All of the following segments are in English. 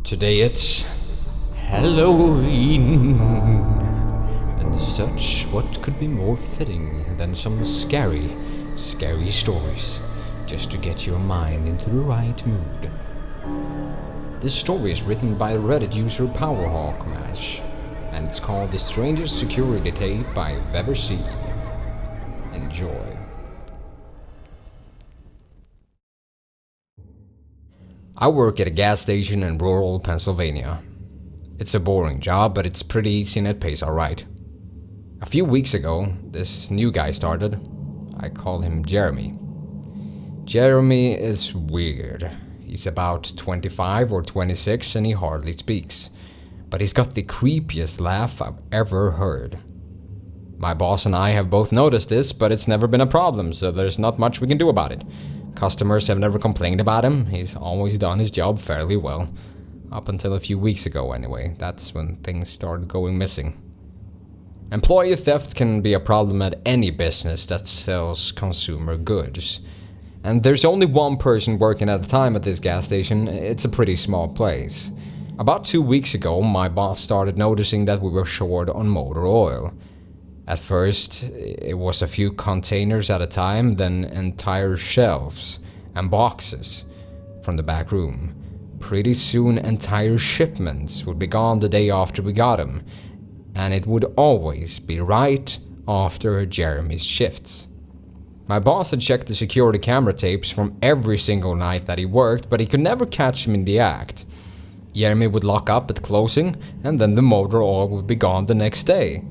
Today it's Halloween, and such, what could be more fitting than some scary stories, just to get your mind into the right mood. This story is written by Reddit user PowerHawkMash, and it's called The Strangest Security Tape I've Ever Seen. Enjoy. I work at a gas station in rural Pennsylvania. It's a boring job, but it's pretty easy and it pays alright. A few weeks ago, this new guy started. I call him Jeremy. Jeremy is weird. He's about 25 or 26 and he hardly speaks. But he's got the creepiest laugh I've ever heard. My boss and I have both noticed this, but it's never been a problem, so there's not much we can do about it. Customers have never complained about him. He's always done his job fairly well. Up until a few weeks ago anyway. That's when things started going missing. Employee theft can be a problem at any business that sells consumer goods. And there's only one person working at a time at this gas station. It's a pretty small place. About 2 weeks ago, my boss started noticing that we were short on motor oil. At first, it was a few containers at a time, then entire shelves and boxes from the back room. Pretty soon, entire shipments would be gone the day after we got them, and it would always be right after Jeremy's shifts. My boss had checked the security camera tapes from every single night that he worked, but he could never catch him in the act. Jeremy would lock up at closing, and then the motor oil would be gone the next day.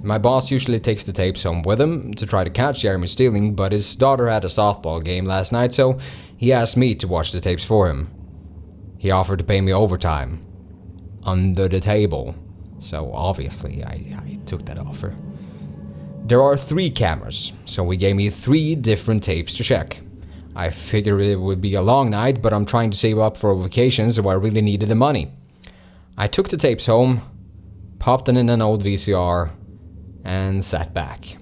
My boss usually takes the tapes home with him to try to catch Jeremy stealing, but his daughter had a softball game last night, so he asked me to watch the tapes for him. He offered to pay me overtime. Under the table. So obviously I took that offer. There are 3 cameras, so he gave me 3 different tapes to check. I figured it would be a long night, but I'm trying to save up for a vacation, so I really needed the money. I took the tapes home, popped them in an old VCR, and sat back.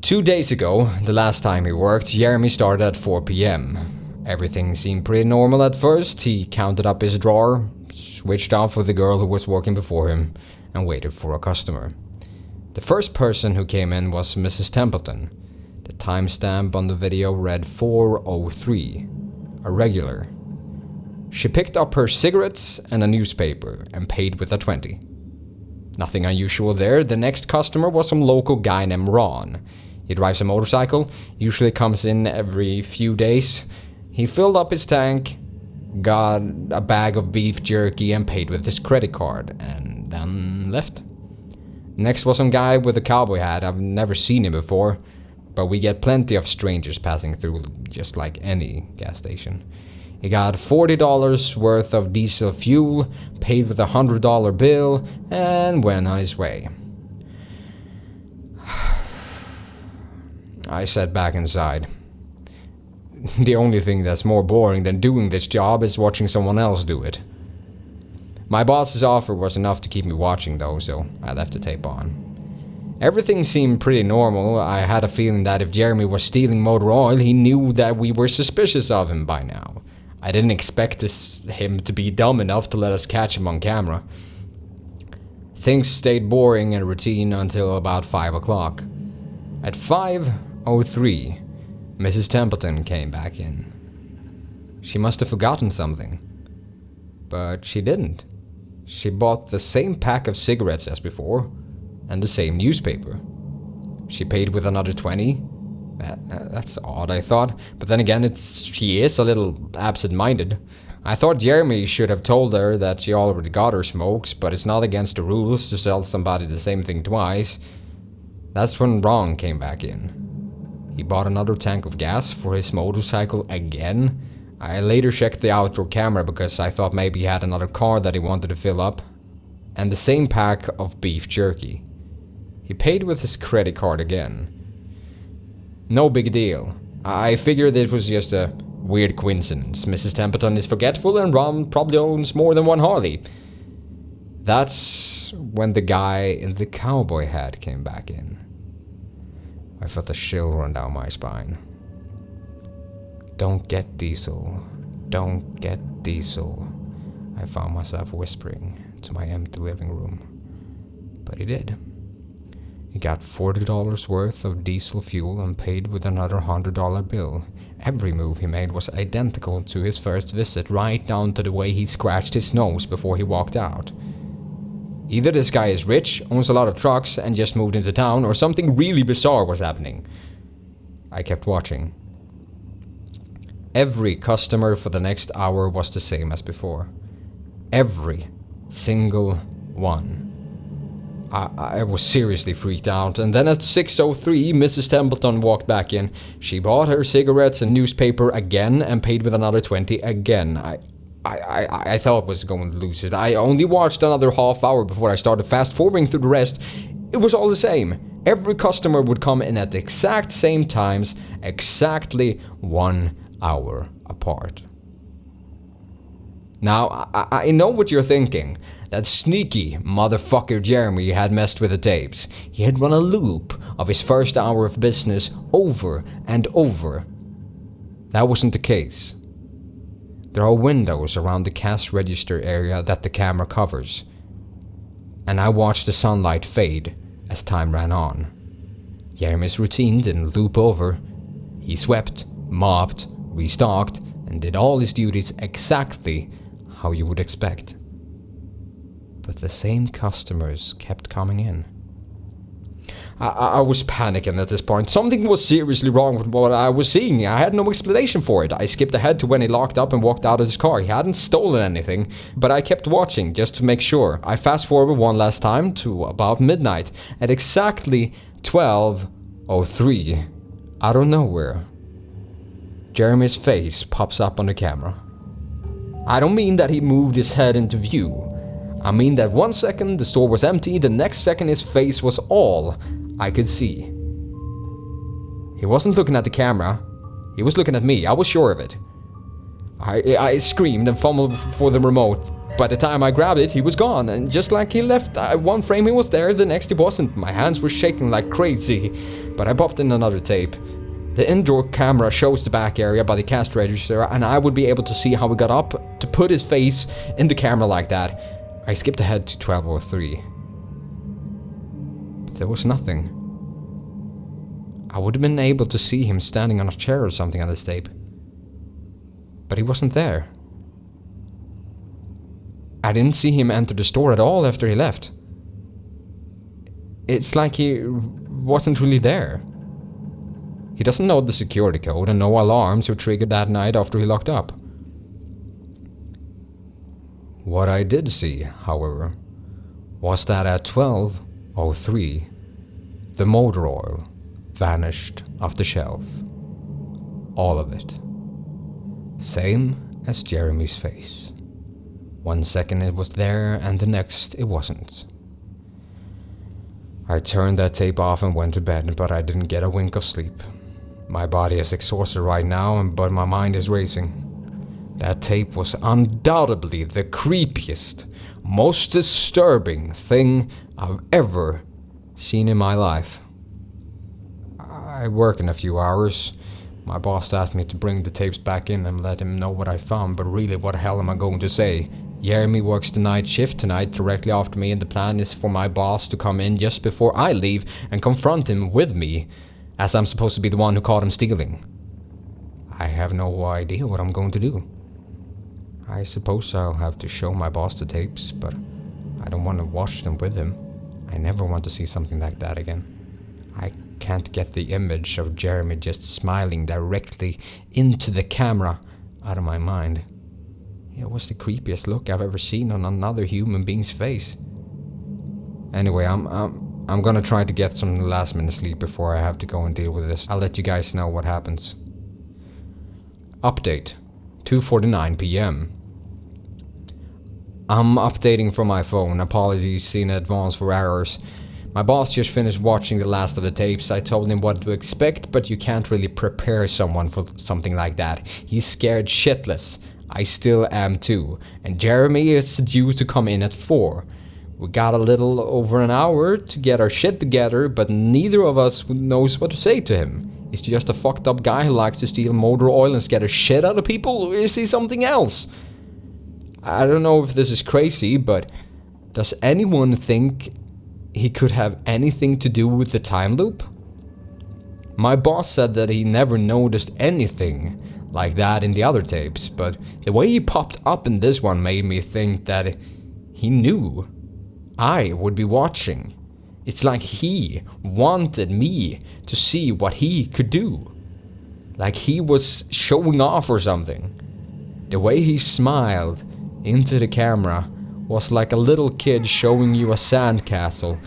2 days ago, the last time he worked, Jeremy started at 4 p.m. Everything seemed pretty normal at first. He counted up his drawer, switched off with the girl who was working before him, and waited for a customer. The first person who came in was Mrs. Templeton. The timestamp on the video read 4:03, a regular. She picked up her cigarettes and a newspaper and paid with a 20. Nothing unusual there. The next customer was some local guy named Ron. He drives a motorcycle, usually comes in every few days. He filled up his tank, got a bag of beef jerky and paid with his credit card, and then left. Next was some guy with a cowboy hat. I've never seen him before, but we get plenty of strangers passing through, just like any gas station. He got $40 worth of diesel fuel, paid with a $100 bill, and went on his way. I sat back inside. The only thing that's more boring than doing this job is watching someone else do it. My boss's offer was enough to keep me watching though, so I left the tape on. Everything seemed pretty normal. I had a feeling that if Jeremy was stealing motor oil, he knew that we were suspicious of him by now. I didn't expect him to be dumb enough to let us catch him on camera. Things stayed boring and routine until about 5 o'clock. At 5:03, Mrs. Templeton came back in. She must have forgotten something. But she didn't. She bought the same pack of cigarettes as before, and the same newspaper. She paid with another 20. That's odd, I thought. But then again, she is a little absent-minded. I thought Jeremy should have told her that she already got her smokes, but it's not against the rules to sell somebody the same thing twice. That's when Ron came back in. He bought another tank of gas for his motorcycle again. I later checked the outdoor camera because I thought maybe he had another car that he wanted to fill up. And the same pack of beef jerky. He paid with his credit card again. No big deal. I figured it was just a weird coincidence. Mrs. Templeton is forgetful and Ron probably owns more than one Harley. That's when the guy in the cowboy hat came back in. I felt a chill run down my spine. Don't get diesel. Don't get diesel, I found myself whispering to my empty living room. But he did. He got $40 worth of diesel fuel and paid with another $100 bill. Every move he made was identical to his first visit, right down to the way he scratched his nose before he walked out. Either this guy is rich, owns a lot of trucks, and just moved into town, or something really bizarre was happening. I kept watching. Every customer for the next hour was the same as before. Every single one. I was seriously freaked out, and then at 6:03, Mrs. Templeton walked back in. She bought her cigarettes and newspaper again and paid with another 20 again. I thought I was going to lose it. I only watched another half hour before I started fast-forwarding through the rest. It was all the same. Every customer would come in at the exact same times, exactly 1 hour apart. Now, I know what you're thinking. That sneaky motherfucker Jeremy had messed with the tapes. He had run a loop of his first hour of business over and over. That wasn't the case. There are windows around the cash register area that the camera covers, and I watched the sunlight fade as time ran on. Jeremy's routine didn't loop over. He swept, mopped, restocked, and did all his duties exactly how you would expect. But the same customers kept coming in. I was panicking at this point. Something was seriously wrong with what I was seeing. I had no explanation for it. I skipped ahead to when he locked up and walked out of his car. He hadn't stolen anything, but I kept watching just to make sure. I fast forward one last time to about midnight. At exactly 12:03, out of nowhere, Jeremy's face pops up on the camera. I don't mean that he moved his head into view. I mean that 1 second the store was empty, the next second his face was all I could see. He wasn't looking at the camera, he was looking at me, I was sure of it. I screamed and fumbled for the remote. By the time I grabbed it, he was gone, and just like he left, one frame he was there, the next he wasn't. My hands were shaking like crazy, but I popped in another tape. The indoor camera shows the back area by the cash register, and I would be able to see how he got up to put his face in the camera like that. I skipped ahead to 12:03. But there was nothing. I would have been able to see him standing on a chair or something on this tape. But he wasn't there. I didn't see him enter the store at all after he left. It's like he wasn't really there. He doesn't know the security code, and no alarms were triggered that night after he locked up. What I did see, however, was that at 12:03, the motor oil vanished off the shelf. All of it. Same as Jeremy's face. 1 second it was there, and the next it wasn't. I turned that tape off and went to bed, but I didn't get a wink of sleep. My body is exhausted right now, but my mind is racing. That tape was undoubtedly the creepiest, most disturbing thing I've ever seen in my life. I work in a few hours. My boss asked me to bring the tapes back in and let him know what I found, but really, what the hell am I going to say? Jeremy works the night shift tonight directly after me, and the plan is for my boss to come in just before I leave and confront him with me, as I'm supposed to be the one who caught him stealing. I have no idea what I'm going to do. I suppose I'll have to show my boss the tapes, but I don't want to watch them with him. I never want to see something like that again. I can't get the image of Jeremy just smiling directly into the camera out of my mind. It was the creepiest look I've ever seen on another human being's face. Anyway, I'm gonna try to get some last minute sleep before I have to go and deal with this. I'll let you guys know what happens. Update, 2:49 p.m. I'm updating from my phone. Apologies in advance for errors. My boss just finished watching the last of the tapes. I told him what to expect, but you can't really prepare someone for something like that. He's scared shitless. I still am too. And Jeremy is due to come in at 4. We got a little over an hour to get our shit together, but neither of us knows what to say to him. Is he just a fucked up guy who likes to steal motor oil and scare the shit out of people? Or is he something else? I don't know if this is crazy, but does anyone think he could have anything to do with the time loop? My boss said that he never noticed anything like that in the other tapes, but the way he popped up in this one made me think that he knew I would be watching. It's like he wanted me to see what he could do. Like he was showing off or something. The way he smiled into the camera was like a little kid showing you a sandcastle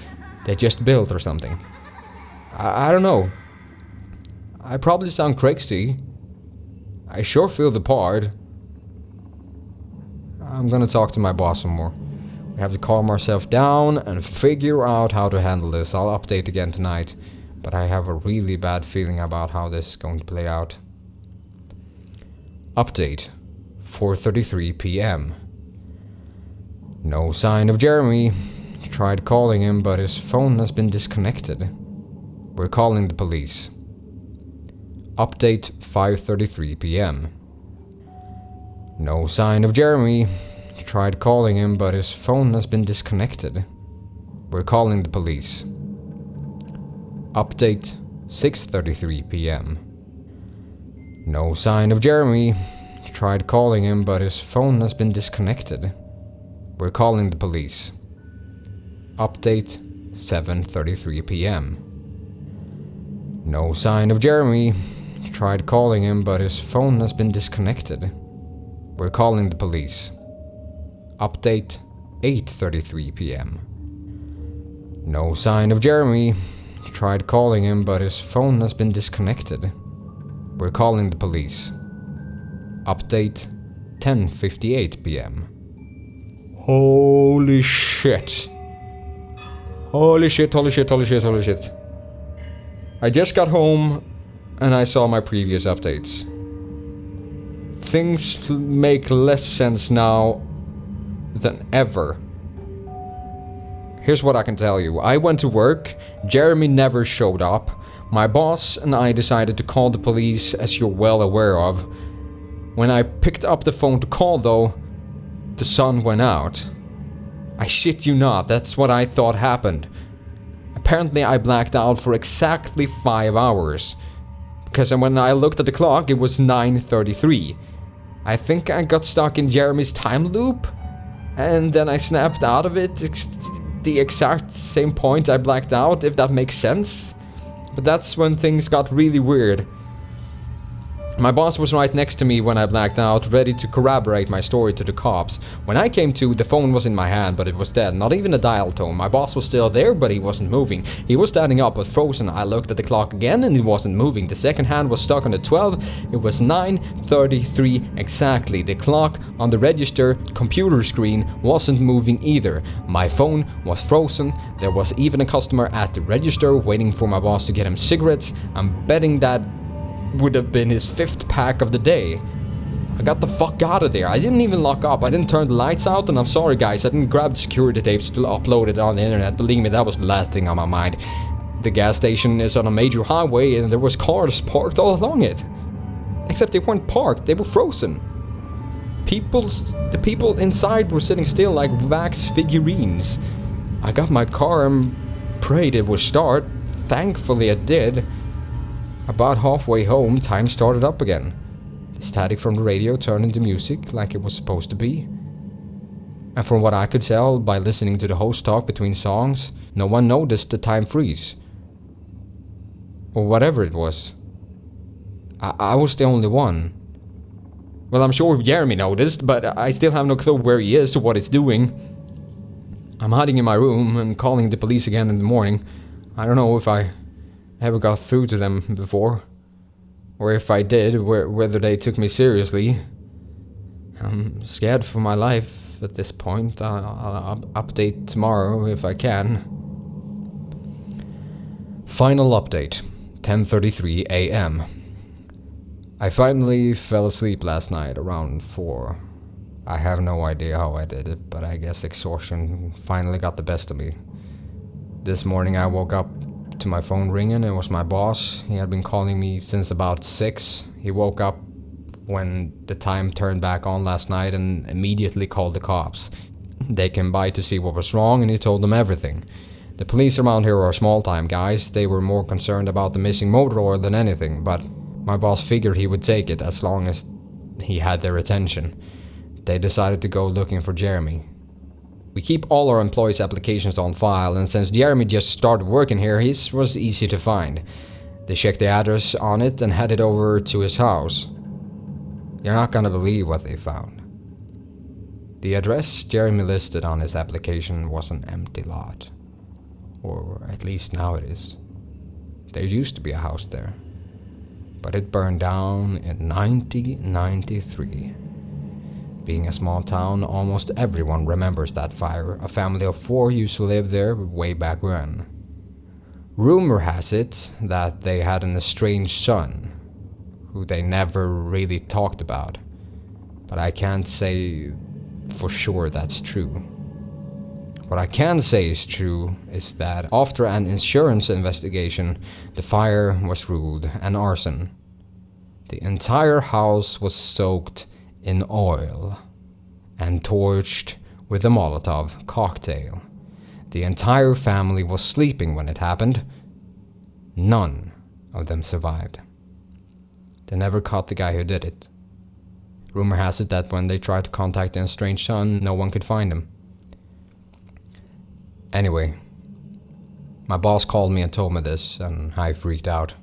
they just built or something. I don't know. I probably sound crazy. I sure feel the part. I'm gonna talk to my boss some more. We have to calm ourselves down and figure out how to handle this. I'll update again tonight, but I have a really bad feeling about how this is going to play out. Update, 4:33 p.m. No sign of Jeremy. Tried calling him, but his phone has been disconnected. We're calling the police. Update, 5:33 p.m. No sign of Jeremy. Tried calling him, but his phone has been disconnected. We're calling the police. Update, 6:33 p.m. No sign of Jeremy. Tried calling him, but his phone has been disconnected. We're calling the police. Update, 7:33 p.m. No sign of Jeremy. Tried calling him, but his phone has been disconnected. We're calling the police. Update, 8:33 p.m. No sign of Jeremy. Tried calling him, but his phone has been disconnected. We're calling the police. Update, 10:58 p.m. Holy shit. Holy shit, holy shit, holy shit, holy shit. I just got home and I saw my previous updates. Things make less sense now than ever. Here's what I can tell you. I went to work, Jeremy never showed up. My boss and I decided to call the police, as you're well aware of. When I picked up the phone to call though, the sun went out. I shit you not, that's what I thought happened. Apparently I blacked out for exactly 5 hours. Because when I looked at the clock, it was 9:33. I think I got stuck in Jeremy's time loop, and then I snapped out of it the exact same point I blacked out, if that makes sense. But that's when things got really weird. My boss was right next to me when I blacked out, ready to corroborate my story to the cops. When I came to, the phone was in my hand, but it was dead, not even a dial tone. My boss was still there, but he wasn't moving. He was standing up but frozen. I looked at the clock again and it wasn't moving. The second hand was stuck on the 12. It was 9:33 exactly. The clock on the register computer screen wasn't moving either. My phone was frozen. There was even a customer at the register waiting for my boss to get him cigarettes. I'm betting that would have been his 5th pack of the day. I got the fuck out of there. I didn't even lock up. I didn't turn the lights out, and I'm sorry guys, I didn't grab the security tapes to upload it on the internet. Believe me, that was the last thing on my mind. The gas station is on a major highway and there was cars parked all along it. Except they weren't parked, they were frozen. The people inside were sitting still like wax figurines. I got my car and prayed it would start. Thankfully it did. About halfway home, time started up again. The static from the radio turned into music like it was supposed to be. And from what I could tell by listening to the host talk between songs, no one noticed the time freeze. Or whatever it was. I was the only one. Well, I'm sure Jeremy noticed, but I still have no clue where he is or what he's doing. I'm hiding in my room and calling the police again in the morning. I don't know if I ever got through to them before, or if I did, whether they took me seriously. I'm scared for my life at this point. I'll update tomorrow if I can. Final update, 10:33 a.m. I finally fell asleep last night around 4. I have no idea how I did it, but I guess exhaustion finally got the best of me. This morning I woke up to my phone ringing. It was my boss. He had been calling me since about 6. He woke up when the time turned back on last night and immediately called the cops. They came by to see what was wrong and he told them everything. The police around here are small-time guys. They were more concerned about the missing motor oil than anything, but my boss figured he would take it as long as he had their attention. They decided to go looking for Jeremy. We keep all our employees' applications on file, and since Jeremy just started working here, his was easy to find. They checked the address on it and headed over to his house. You're not gonna believe what they found. The address Jeremy listed on his application was an empty lot. Or at least now it is. There used to be a house there, but it burned down in 1993. Being a small town, almost everyone remembers that fire. A family of 4 used to live there way back when. Rumor has it that they had an estranged son, who they never really talked about, but I can't say for sure that's true. What I can say is true is that after an insurance investigation, the fire was ruled an arson. The entire house was soaked in oil and torched with a Molotov cocktail. The entire family was sleeping when it happened. None of them survived. They never caught the guy who did it. Rumor has it that when they tried to contact the estranged son, no one could find him. Anyway, my boss called me and told me this, and I freaked out.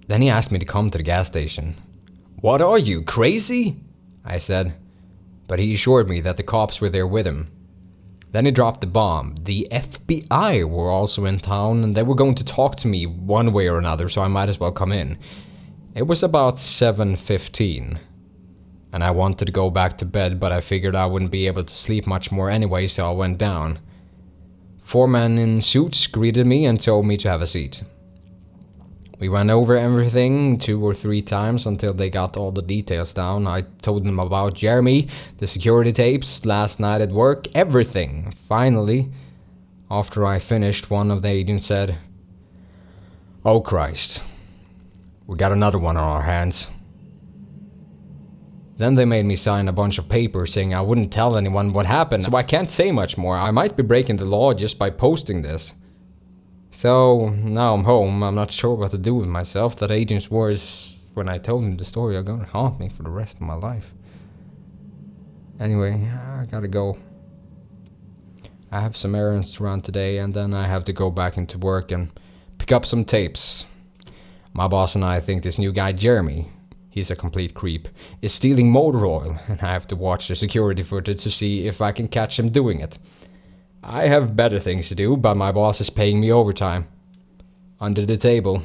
Then he asked me to come to the gas station. "What are you, crazy?" I said, but he assured me that the cops were there with him. Then he dropped the bomb. The FBI were also in town, and they were going to talk to me one way or another, so I might as well come in. It was about 7:15, and I wanted to go back to bed, but I figured I wouldn't be able to sleep much more anyway, so I went down. 4 men in suits greeted me and told me to have a seat. We went over everything 2 or 3 times until they got all the details down. I told them about Jeremy, the security tapes, last night at work, everything. Finally, after I finished, one of the agents said, "Oh Christ, we got another one on our hands." Then they made me sign a bunch of papers saying I wouldn't tell anyone what happened, so I can't say much more. I might be breaking the law just by posting this. So now I'm home. I'm not sure what to do with myself. That agent's words when I told him the story are gonna haunt me for the rest of my life. Anyway, I gotta go. I have some errands to run today, and then I have to go back into work and pick up some tapes. My boss and I think this new guy Jeremy, he's a complete creep, is stealing motor oil, and I have to watch the security footage to see if I can catch him doing it. I have better things to do, but my boss is paying me overtime. Under the table,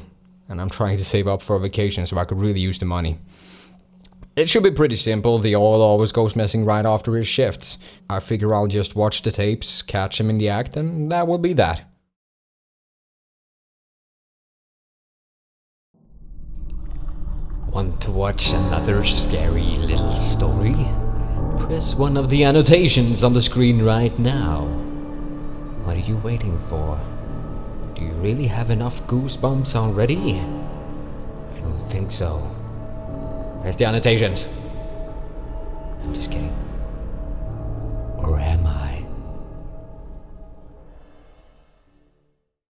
and I'm trying to save up for a vacation so I could really use the money. It should be pretty simple. The oil always goes missing right after his shifts. I figure I'll just watch the tapes, catch him in the act, and that will be that. Want to watch another scary little story? Press one of the annotations on the screen right now. What are you waiting for? Do you really have enough goosebumps already? I don't think so. Press the annotations. I'm just kidding. Or am I?